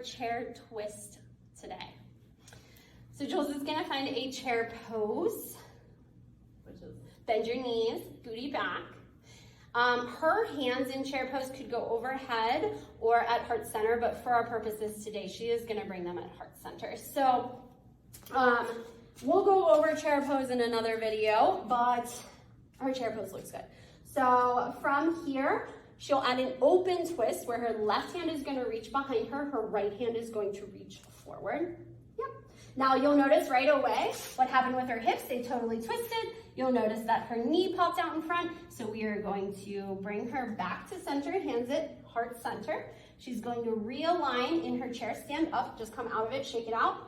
chair twist today. So Jules is gonna find a chair pose, which is bend your knees, booty back. Her hands in chair pose could go overhead or at heart center, but for our purposes today, she is gonna bring them at heart center. So we'll go over chair pose in another video, but her chair pose looks good. So from here, she'll add an open twist where her left hand is gonna reach behind her, her right hand is going to reach forward. Yep. Now you'll notice right away what happened with her hips, they totally twisted. You'll notice that her knee popped out in front, so we are going to bring her back to center, hands at heart center. She's going to realign in her chair, stand up, just come out of it, shake it out.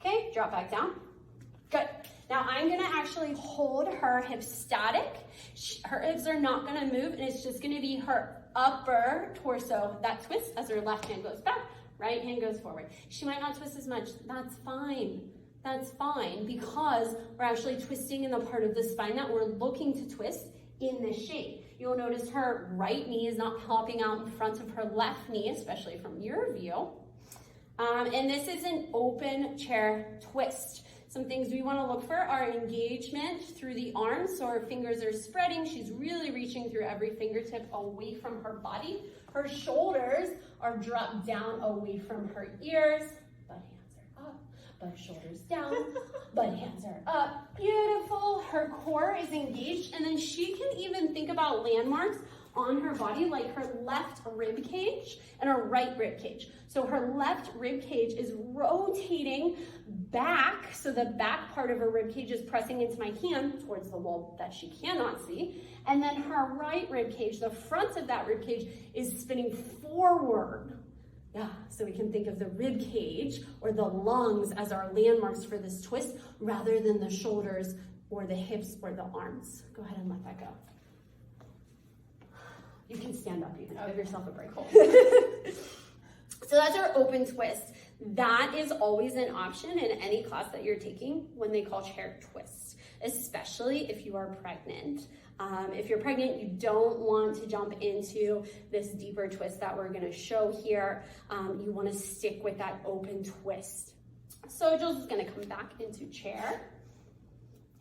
Okay, drop back down. Good. Now I'm gonna actually hold her hips static. Her hips are not gonna move, and it's just gonna be her upper torso that twists as her left hand goes back, right hand goes forward. She might not twist as much, that's fine. That's fine, because we're actually twisting in the part of the spine that we're looking to twist in this shape. You'll notice her right knee is not popping out in front of her left knee, especially from your view. And this is an open chair twist. Some things we want to look for are engagement through the arms, so her fingers are spreading. She's really reaching through every fingertip away from her body. Her shoulders are dropped down away from her ears. But hands are up, but shoulders down, but hands are up. Beautiful. Her core is engaged, and then she can even think about landmarks on her body, like her left rib cage and her right rib cage. So her left rib cage is rotating back, so the back part of her rib cage is pressing into my hand towards the wall that she cannot see. And then her right rib cage, the front of that rib cage, is spinning forward. Yeah, so we can think of the rib cage or the lungs as our landmarks for this twist, rather than the shoulders or the hips or the arms. Go ahead and let that go. You can stand up, you can give yourself a break hold. So that's our open twist. That is always an option in any class that you're taking when they call chair twists, especially if you are pregnant. If you're pregnant, you don't want to jump into this deeper twist that we're gonna show here. You wanna stick with that open twist. So Jules is gonna come back into chair.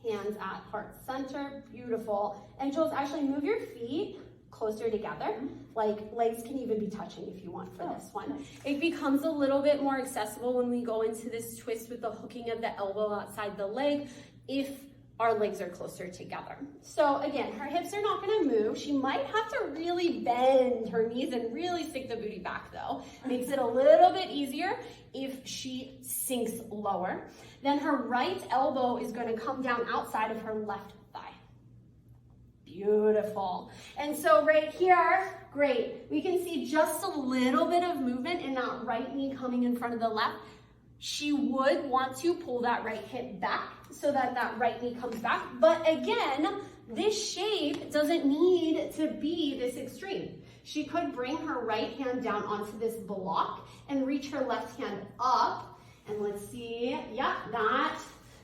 Hands at heart center, beautiful. And Jules, actually move your feet closer together, like legs can even be touching if you want for this one. It becomes a little bit more accessible when we go into this twist with the hooking of the elbow outside the leg if our legs are closer together. So again, her hips are not gonna move. She might have to really bend her knees and really stick the booty back though. Makes it a little bit easier if she sinks lower. Then her right elbow is gonna come down outside of her left thigh. Beautiful. And so right here, great. We can see just a little bit of movement in that right knee coming in front of the left. She would want to pull that right hip back so that that right knee comes back. But again, this shape doesn't need to be this extreme. She could bring her right hand down onto this block and reach her left hand up. And let's see, yeah, that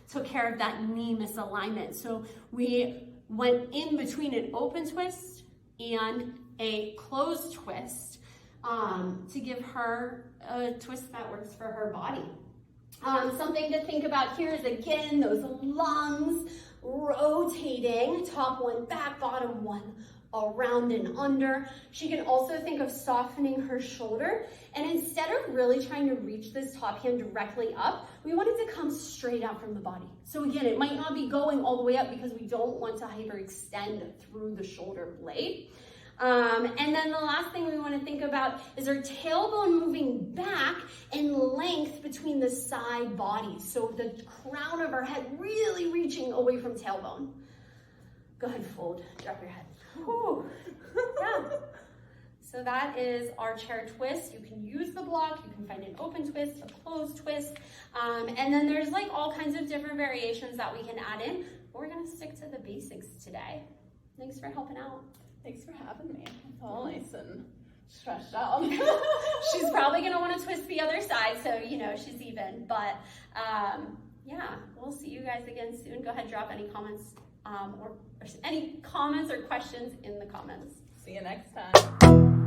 took care of that knee misalignment. So we went in between an open twist and a closed twist to give her a twist that works for her body. Something to think about here is, again, those lungs rotating, top one back, bottom one around and under. She can also think of softening her shoulder, and instead of really trying to reach this top hand directly up, we want it to come straight out from the body. So again, it might not be going all the way up because we don't want to hyperextend through the shoulder blade. And then the last thing we want to think about is our tailbone moving back and length between the side bodies. So the crown of our head really reaching away from tailbone. Go ahead, fold, drop your head. Whew. Yeah. So that is our chair twist. You can use the block, you can find an open twist, a closed twist, and then there's like all kinds of different variations that we can add in. But we're gonna stick to the basics today. Thanks for helping out. Thanks for having me. It's all nice and stretched out. She's probably gonna want to twist the other side, so you know she's even. But yeah, we'll see you guys again soon. Go ahead, drop any comments or any comments or questions in the comments. See you next time.